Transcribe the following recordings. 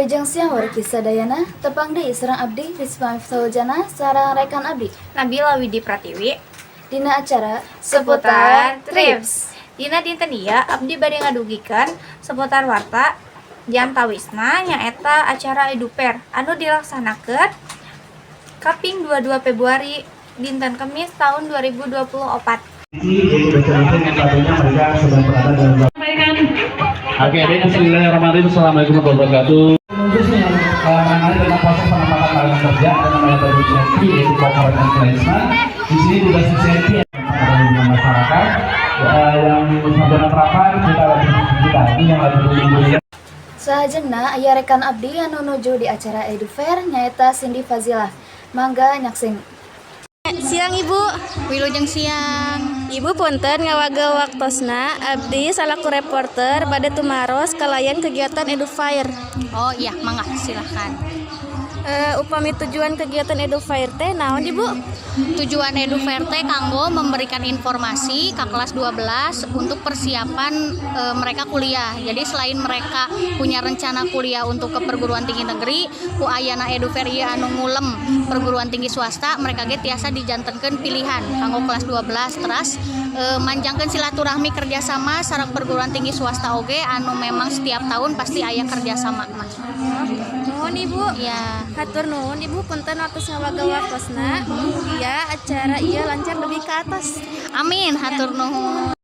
Wilujeng siang wargi sadayana tepang deui sareng abdi Risma Miftahul sareng rekan abdi Nabila Widi Pratiwi dina acara seputar trips. Dina dinten ieu abdi bade ngadugikeun seputar warta jam tawisna nyaeta acara Eduper anu dilaksanakeun kaping 22 Februari dinten Kemis tahun 2024. Oke, ini bismillahirrahmanirrahim. Assalamualaikum warahmatullahi wabarakatuh. Khususnya yang menangani tentang proses penempatan lapangan kerja dan mengenai CNP yaitu corporate and placement. Di sini juga CNP dengan masyarakat yang sudah penerapan kita ini yang lagi berlibur. Sahajenna aya rekan abdi anu nuju di acara Edufair nyaeta Cindy Fazilah. Mangga nyaksing. Siang Ibu, Wilujeng siang. Ibu punten ngawaga waktosna abdi salaku reporter bade tumaros kalayan kegiatan Edufair. Oh iya, mangga silahkan. Upami tujuan kegiatan Edufair teh naon Ibu? Tujuan Edufair teh kanggo memberikan informasi ke kelas 12 untuk persiapan mereka kuliah. Jadi selain mereka punya rencana kuliah untuk ke perguruan tinggi negeri, ku ayana Edufair ieu anu ngulem perguruan tinggi swasta, mereka ge tiasa dijantenkeun pilihan kanggo kelas 12 teras manjangkeun silaturahmi kerjasama sareng perguruan tinggi swasta oge anu memang setiap tahun pasti aya kerjasama mah. Nuhun Ibu. Ya. Hatur nuhun Ibu punten waktos ngawaga waktosna. Ya acara ieu lancar dugi ke atas. Amin, hatur nuhun.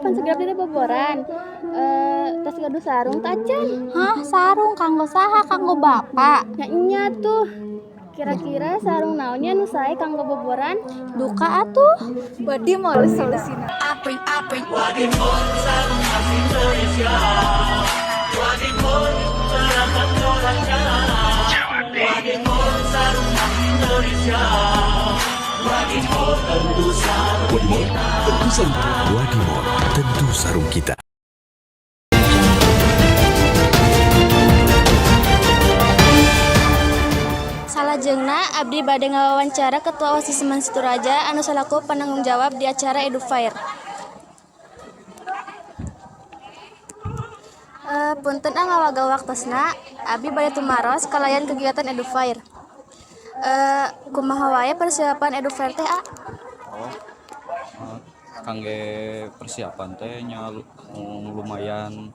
Pan segera teh boboran. Tas gaduh sarung teh acan. Hah, sarung kanggo saha? Kanggo bapak? Ya nya tuh. Kira-kira sarung naonnya nu sae kanggo boboran? Duka atuh. Badi mall solusina. Wadimor, tentu sarung kita. Salajengna abdi bade ngawawancara Ketua OSIS Seman Situraja anu salaku penanggung jawab di acara Edufair. Punten ngawaga waktosna abdi bade tumaros kalayan kegiatan Edufair. Kumaha wae persiapan Edufair teh kangge persiapan teh nya lumayan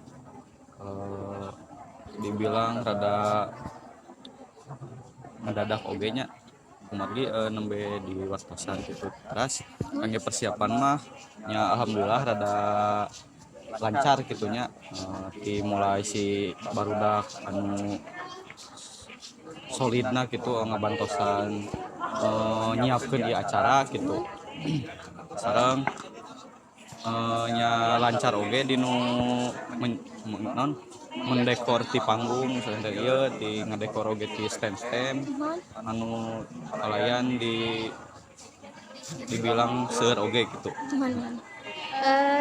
dibilang rada mendadak oge nya kumargi nembe di wartosan gitu. Terus kangge persiapan mah nya alhamdulillah rada lancar gitunya dimulai si barudak anu solidna gitu ngabantosan nyiapkeun di acara gitu. Sareng nya lancar oge dinu mendekor ti panggung misalnya ieu di ngadekor oge ti stand-stand anu kalayan dibilang seur oge gitu.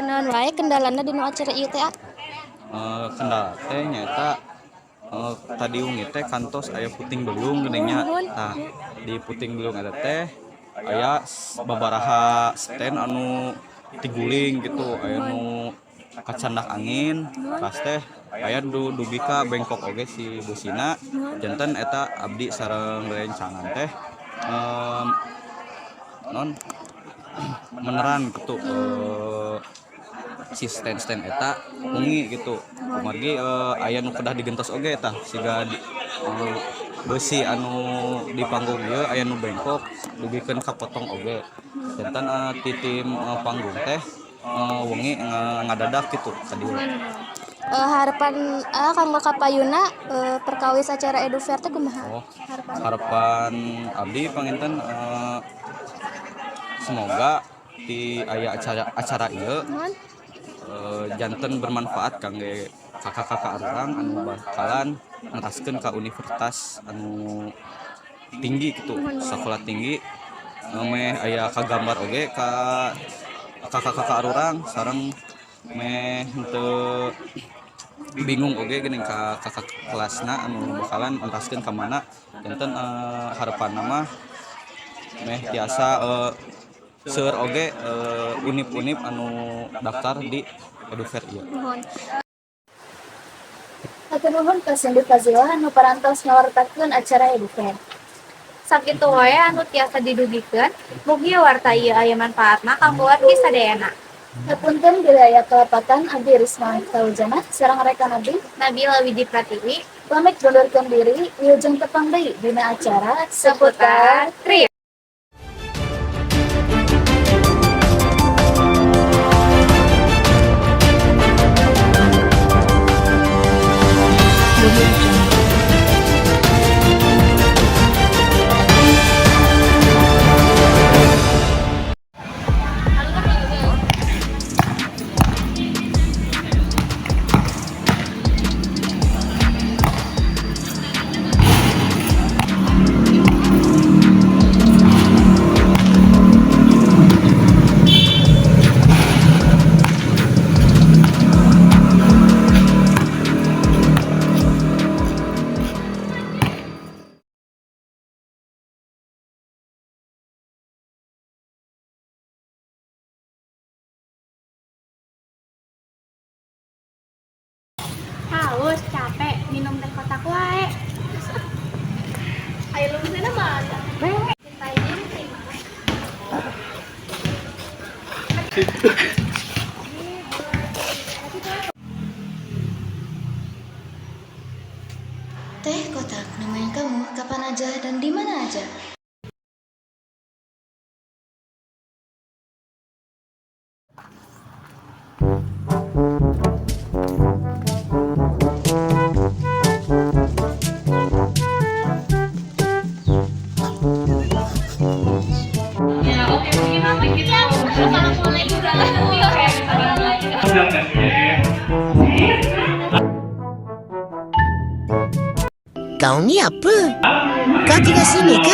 naon wae kendalana dina acara ieu teh? Kendala teh nyaeta tadi ungi teh kantos aya puting beliung geuning nya. Tah di puting beliung ada teh aya babaraha stand anu tiguling gitu, aya nu kacandak angin, pas teh aya dugi ka bengkok oge si busina. Janten eta abdi sareng rencangan teh meneran gitu si stand eta ungi gitu. Kumargi aya nu kedah digentos oge tah siga besi anu di panggung ieu aya nu bengkok dugikeun ka potong oge. Janten ti tim panggung teh wengi ngadadak gitu tadi. Harapan kanggo kapayuna perkawis acara Edufair teh kumaha? Harapan abdi panginten semoga di aya acara ieu janten bermanfaat kangge kakak-kakak urang anu bakalan ngeraskeun ka universitas anu tinggi gitu, sekolah tinggi. Meh aya kagambar oge ka kakak-kakak urang sareng meh henteu bingung oge geuning ka kakak kelasna anu bakalan ngeraskeun ka mana. Janten harapanna mah meh tiasa seueur oge unip-unip anu daftar di Edufair ieu. Hatur nuhun ka Cindy Fazilah anu parantos ngawartakeun acara Edufair. Sakitu wae anu tiasa didugikeun, mugi warta ieu aya manfaatna kanggo wargi sadayana. Hapunten bila aya kelapatan abdi Risma Fauzana sareng rekan abdi Nabila Widi Pratiwi, pamit ngundurkeun diri wilujeng tepang deui dina acara seputar trip. Haus, capek, minum teh kotak wae. Ayo lu sana mana? Teh Kotak nemenin kamu kapan aja dan di mana aja. Kau ni apa? Kau tinggal sini ke?